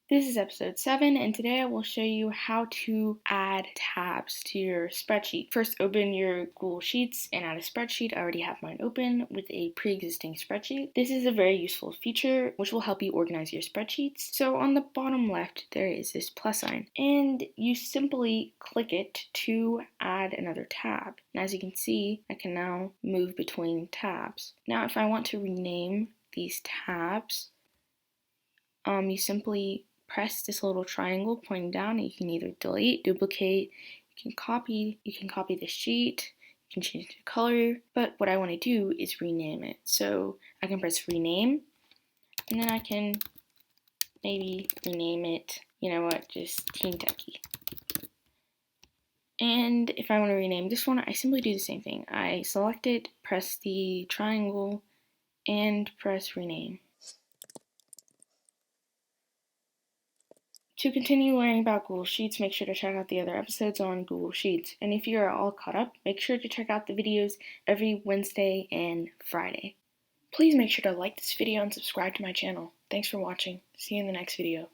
This is episode 7, and today I will show you how to add tabs to your spreadsheet. First, open your Google Sheets and add a spreadsheet. I already have mine open with a pre-existing spreadsheet. This is a very useful feature which will help you organize your spreadsheets. So on the bottom left, there is this plus sign, and you simply click it to add another tab. And as you can see, I can now move between tabs. Now, if I want to rename these tabs, you simply press this little triangle pointing down, and you can either delete, duplicate, you can copy the sheet, you can change the color, but what I want to do is rename it. So I can press rename, and then I can maybe rename it, just Teen Techie. And if I want to rename this one, I simply do the same thing. I select it, press the triangle, and press rename. To continue learning about Google Sheets, make sure to check out the other episodes on Google Sheets. And if you are all caught up, make sure to check out the videos every Wednesday and Friday. Please make sure to like this video and subscribe to my channel. Thanks for watching. See you in the next video.